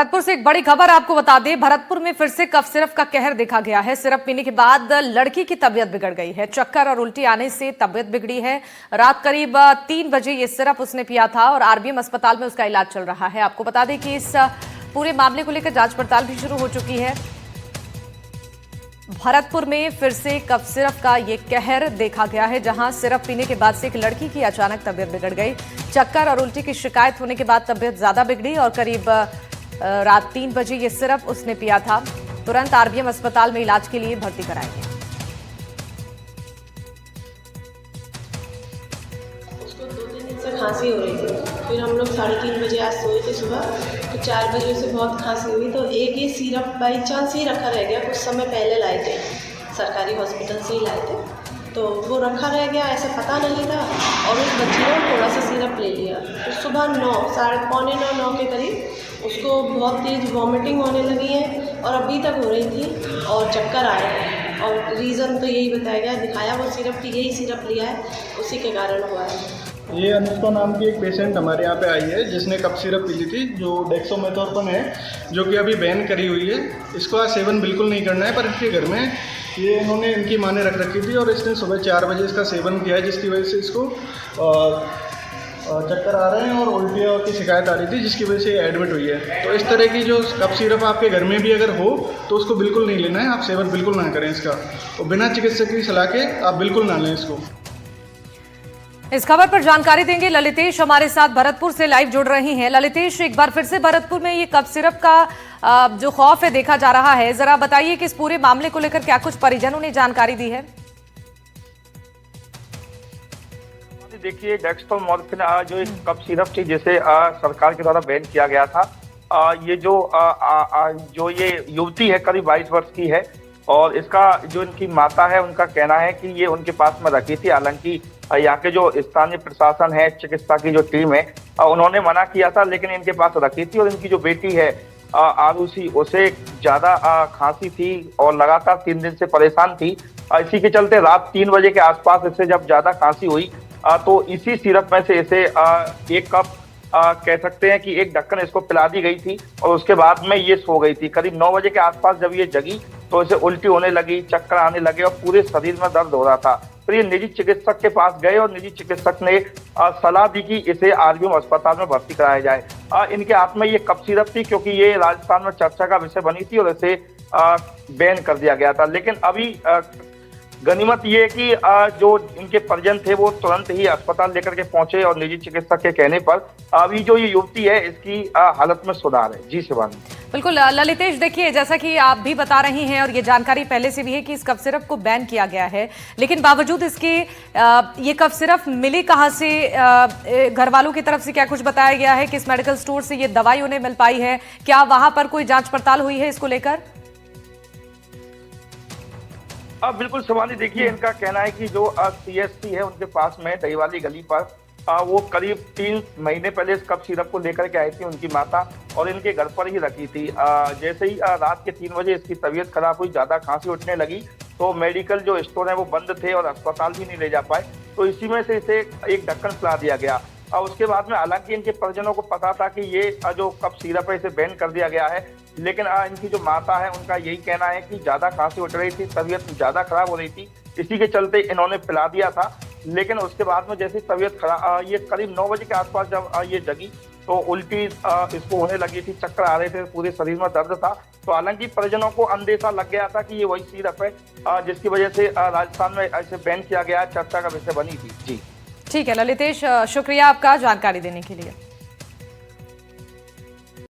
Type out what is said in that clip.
भरतपुर से एक बड़ी खबर आपको बता दें। भरतपुर में फिर से कफ सिरप का कहर देखा गया है। सिरप पीने के बाद लड़की की तबीयत बिगड़ गई है। चक्कर और उल्टी आने से तबीयत बिगड़ी है। रात करीब 3 बजे ये सिरप उसने पिया था और आरबीएम अस्पताल में उसका इलाज चल रहा है। आपको बता दें कि इस पूरे मामले को लेकर जांच पड़ताल भी शुरू हो चुकी है। भरतपुर में फिर से कफ सिरप का ये कहर देखा गया है, जहां सिरप पीने के बाद से एक लड़की की अचानक तबीयत बिगड़ गई। चक्कर और उल्टी की शिकायत होने के बाद तबीयत ज्यादा बिगड़ी और करीब रात 3 बजे ये सिरप उसने पिया था। तुरंत आरबीएम अस्पताल में इलाज के लिए भर्ती कराएंगे। उसको 2-3 दिन से खांसी हो रही थी। फिर हम लोग 3:30 बजे आज सोए थे सुबह, तो 4 बजे से बहुत खांसी हुई। तो एक ये सिरप बाई चांस ही रखा रह गया। कुछ समय पहले लाए थे, सरकारी हॉस्पिटल से ही लाए थे, तो वो रखा रह गया, ऐसे पता नहीं था। और उस बच्ची ने थोड़ा सा सिरप ले लिया, तो सुबह 9, साढ़े पौने 9 के करीब उसको बहुत तेज़ वॉमिटिंग होने लगी है और अभी तक हो रही थी और चक्कर आए हैं। और रीज़न तो यही बताया गया, दिखाया वो सिरप की, यही सिरप लिया है, उसी के कारण हुआ है। ये अनुष्का नाम की एक पेशेंट हमारे यहाँ पे आई है, जिसने कफ सिरप पी ली थी, जो डेक्सोमेथोर्पन है, जो कि अभी बैन करी हुई है। इसको आज सेवन बिल्कुल नहीं करना है, पर इसके घर में ये इन्होंने इनकी माँ ने रख रखी थी और इसने सुबह 4 बजे इसका सेवन किया है, जिसकी वजह से इसको चक्कर आ रहे हैं और उल्टियों की शिकायत आ रही थी, जिसकी वजह से एडमिट हुई है। तो इस तरह की जो कफ सिरप आपके घर में भी अगर हो तो उसको बिल्कुल नहीं लेना है, आप सेवन बिल्कुल ना करें इसका, और बिना चिकित्सक की सलाह के आप बिल्कुल ना लें इसको। इस खबर पर जानकारी देंगे ललितेश हमारे साथ भरतपुर से लाइव जुड़ रही हैं। ललितेश, एक बार फिर से भरतपुर में ये कफ सिरप का जो खौफ है देखा जा रहा है, जरा बताइए कि इस पूरे मामले को लेकर क्या कुछ परिजनों ने जानकारी दी है। देखिए, डेक्सोमेथोर्पन जो एक कफ सिरप थी, जिसे सरकार के द्वारा बैन किया गया था, ये जो ये युवती है करीब 22 वर्ष की है और इसका जो इनकी माता है उनका कहना है कि ये उनके पास में रखी थी। हालांकि यहाँ के जो स्थानीय प्रशासन है, चिकित्सा की जो टीम है, उन्होंने मना किया था, लेकिन इनके पास रखी थी। और इनकी जो बेटी है आरुषि, उसे ज्यादा खांसी थी और लगातार 3 दिन से परेशान थी। इसी के चलते रात 3 बजे के आसपास इससे जब ज्यादा खांसी हुई तो इसी सिरप में से इसे एक कप कह सकते हैं कि एक ढक्कन इसको पिला दी गई थी और उसके बाद में ये सो गई थी। करीब 9 बजे के आसपास जब ये जगी तो इसे उल्टी होने लगी, चक्कर आने लगे और पूरे शरीर में दर्द हो रहा था। फिर ये निजी चिकित्सक के पास गए और निजी चिकित्सक ने सलाह दी कि इसे आरबीएम अस्पताल में भर्ती कराया जाए। इनके हाथ में ये कफ सिरप थी, क्योंकि ये राजस्थान में चर्चा का विषय बनी थी और इसे बैन कर दिया गया था। लेकिन अभी गनीमत ये है कि जो इनके परिजन थे वो तुरंत ही अस्पताल लेकर के पहुंचे और निजी चिकित्सक के कहने पर अभी जो ये युवती है इसकी हालत में सुधार है। जी शिवानी। बिल्कुल ललितेश, देखिए जैसा कि आप भी बता रही हैं और ये जानकारी पहले से भी है कि इस कफ सिरप को बैन किया गया है, लेकिन बावजूद इसके ये कफ सिरप मिली कहाँ से? घर वालों की तरफ से क्या कुछ बताया गया है? किस मेडिकल स्टोर से ये दवाई उन्हें मिल पाई है? क्या वहां पर कोई जांच पड़ताल हुई है इसको लेकर? बिल्कुल शिवानी, देखिए इनका कहना है कि जो सीएससी है उनके पास में दहीवाली गली पर वो करीब 3 महीने पहले इस कफ सिरप को लेकर के आई थी उनकी माता, और इनके घर पर ही रखी थी। जैसे ही रात के 3 बजे इसकी तबीयत खराब हुई, ज्यादा खांसी उठने लगी, तो मेडिकल जो स्टोर है वो बंद थे और अस्पताल भी नहीं ले जा पाए, तो इसी में से इसे एक ढक्कन पिला दिया गया। और उसके बाद में हालांकि इनके परिजनों को पता था कि ये जो कफ सिरप है इसे बैन कर दिया गया है, लेकिन इनकी जो माता है उनका यही कहना है कि ज्यादा खांसी उठ रही थी, तबीयत ज्यादा खराब हो रही थी, इसी के चलते इन्होंने पिला दिया था। लेकिन उसके बाद में जैसे तबीयत खराब, ये करीब 9 बजे के आसपास जब ये जगी तो उल्टी इसको होने लगी थी, चक्कर आ रहे थे, पूरे शरीर में दर्द था। तो हालांकि परिजनों को अंदेशा लग गया था कि ये वही सिरप है जिसकी वजह से राजस्थान में इसे बैन किया गया, चर्चा का विषय बनी थी। जी ठीक है ललितेश, शुक्रिया आपका जानकारी देने के लिए।